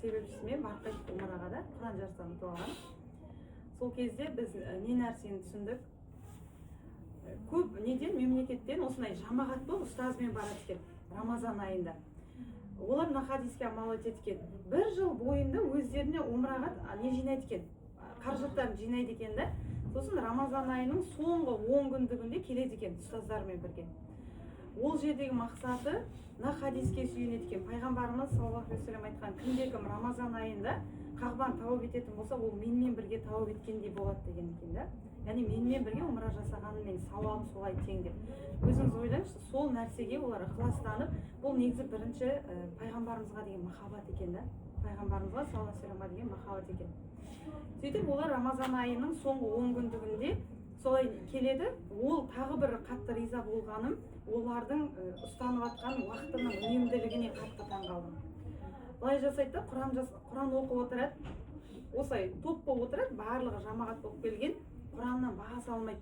себепшісімен барып қайттық умараға да, Құран жарыстан ұтып алған. Сол кезде біз не нәрсені түсіндік? Көп неден мемлекеттен осындай жамағат болып ұстазымен барады екен Рамазан айында. Олар мына хадиске амал етеді екен. Бір жыл бойында өздеріне умраға не жинайды екен, қаражаттарын жинайды екен да. Сосын Рамазан айының соңғы 10 күндігінде келеді екен ұстаздармен бірге. Ол жердегі мақсаты мына хадиске сүйенеді екен. Пайғамбарымыз саллаллаху алейхи ва саллям айтқан, кімде-кім Рамазан айында Қағбаны тауып ететін болса, ол менімен бірге тауып еткендей болады деген екен да. Яғни менімен бірге умра жасағанымен сауабы солай тең деп. Өзіңіз ойлаңызшы, сол нәрсеге олар ықыластанып, бұл негізі бірінші пайғамбарымызға деген махаббат екен да. Пайғамбарымызға саллаллаху алейхи ва саллямға деген махаббат екен. Сөйтіп олар Рамазан айының соңғы 10 күндігінде солай келеді. Ол тағы бір қатты риза болғаным, олардың ұстанып жатқан уақытының үнемділігіне қатты таңғалдым. Былай жасайды да, Құран оқып отырады, осылай топ болып отырады, барлығы жамағат болып келген, Құраннан баға алмайды.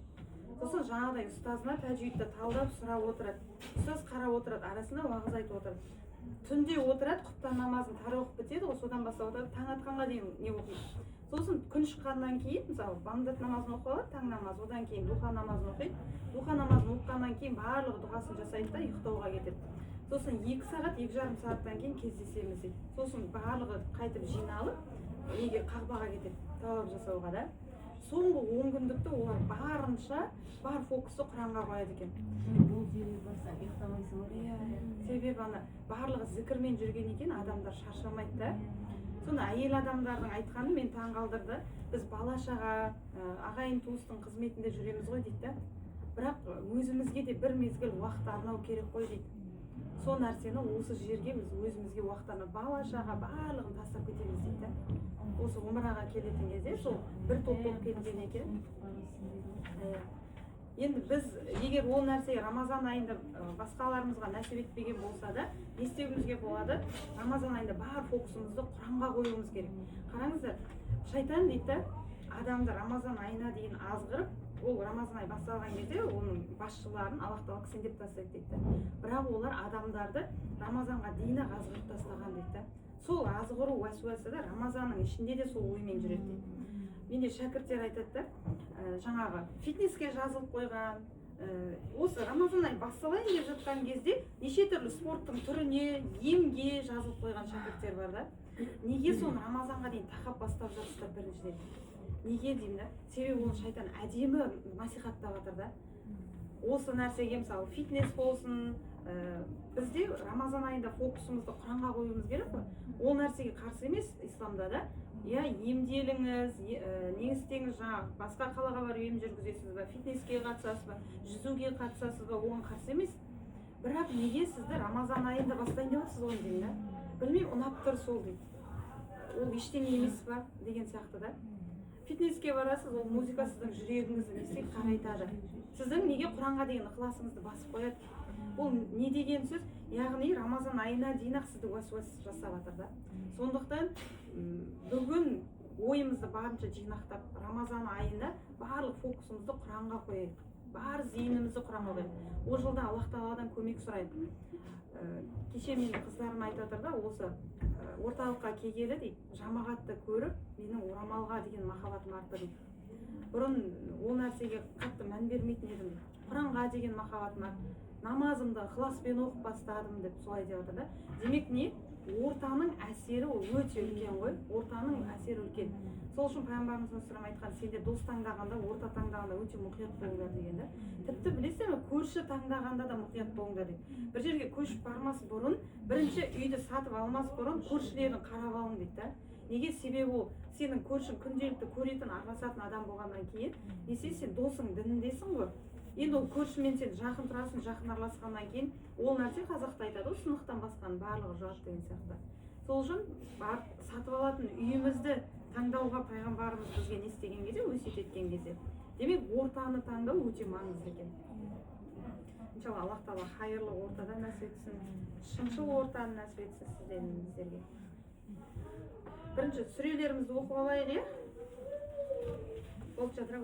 Сосын жаңағыдай ұстазына тәжвидті талдап сұрап отырады. Ұстаз қарап отырады, арасында уағыз айтып отырады. Түнде отырады, құптан намазын тары оқып бітеді, содан бастап отырады, таң атқанға дейін не оқиды. Сосын күн шыққаннан кейін, мысалы, бамдат намазын оқып алады, таң намаз, одан кейін духа намазын оқиды. Духа намазын оқығаннан кейін барлығы дұғасын жасайды да ұйықтауға кетеді. Сосын 2 сағат, 2,5 сағаттан кейін кездесеміз дейді. Сосын барлығы қайтып жиналып, неге Қағбаға кетеді, тауап жасауға да. Соңғы 10 күндікті олар барынша бар фокусты Құранға қояды екен. Себебі барлығы зікірмен жүрген екен, адамдар шаршамайды да. Соны әйел адамдардың айтқаны мен таңғалдырды. Біз бала-шаға, ағайын туыстың қызметінде жүреміз ғой дейді. Бірақ өзімізге де бір мезгіл уақыт арнау керек қой дейді. Сол нәрсені осы жерге біз өзімізге уақыттарына бала-шаға барлығын тастап кетеміз дейді. Осы умраға келетін кезде сол бір топ болып келген екен. Енді біз егер ол нәрсе Рамазан айында басқаларымызға нәсіп етпеген болса да, не істеуімізге болады? Рамазан айында бар фокусымызды Құранға қоюымыз керек. Қараңыздар, шайтан дейді, адамды Рамазан айына дейін азғырып, ол Рамазан айы басталған кезде оның басшыларын Аллах тағала кісендеп тастайды дейді. Бірақ олар адамдарды Рамазанға дейін азғырып тастаған дейді. Сол азғыру уәсуасы да Рамазанның ішінде де сол оймен жүреді дейді. Менде шәкірттер айтады да, жаңағы фитнеске жазылып қойған, осы Рамазан айы басталайын деп жатқан кезде неше түрлі спорттың түріне, емге жазылып қойған шәкірттер бар да. Неге соны Рамазанға дейін тақап бастап жатсыздар біріншіден? Неге деймін да? Себебі ол шайтан әдемі насихаттап жатыр да. Осы нәрсеге мысалы фитнес болсын, бізде Рамазан айында фокусымызды Құранға қоюымыз керек қой. Ол нәрсеге қарсы емес исламда да. Я емделіңіз, не істеңіз, жаңағы басқа қалаға барып ем жүргізесіз ба, фитнеске қатысасыз ба, жүзуге қатысасыз ба, оған қарсы емес. Бірақ неге сізді Рамазан айында бастайын деп отырсыз ғой деймін да. Білмеймін, ұнап тұр сол дейді. Ол ештеңе емес па деген сияқты да. Фитнеске барасыз, ол музыка сіздің жүрегіңізді несек қарайтады. Сіздің неге Құранға деген ықыласыңызды басып қояды. Бұл не деген сөз? Яғни Рамазан айына дейін сізді уәсуас жасап жатыр да. Сондықтан бүгін ойымызды барынша жинақтап, Рамазан айында барлық фокусымызды Құранға қояйық. Бар зейінімізді Құранға қояйық. Ол жылда Аллах тағаладан көмек сұрайық. Кеше менің қыздарым айтып жатыр да, осы орталыққа келгелі дейді, жамағатты көріп, менің орамалға деген махаббатым артты дейді. Бұрын ол нәрсеге қатты мән бермейтін едім дейді. Құранға деген махаббатым артты. Намазымды ықыласпен оқып бастадым деп солай деп жатыр да. Демек не? Ортаның әсері ол өте үлкен ғой. Ортаның әсері үлкен. Сол үшін пайғамбарымыз саллаллаху айтқан, сендер дос таңдағанда, орта таңдағанда өте мұқият болыңдар деген да. Тіпті білесің бе, көрші таңдағанда да мұқият болыңдар дейді. Бір жерге көшіп бармас бұрын, бірінші үйді сатып алмас бұрын көршілерін қарап алың дейді да. Неге? Себебі ол сенің көршің күнделікті көретін, араласатын адам болғаннан кейін, несе сен досың дініндесің ғой. Енді ол көршімен сен жақын тұрасың, жақын араласқаннан кейін, ол нәрсе қазақта айтады, ол сынықтан басқан барлығы жат деген сияқты. Сол үшін сатып алатын үйімізді таңдауға пайғамбарымыз бізге не істеген кезде, өсиет еткен кезде. Демек, ортаны таңдау өте маңызды екен. Иншалла, Аллах тағала хайырлы ортада нәсіп етсін, шыншыл ортаны нәсіп етсін сіздерге. Бірінші сүрелерімізді оқып алайық, е? Болып жатыр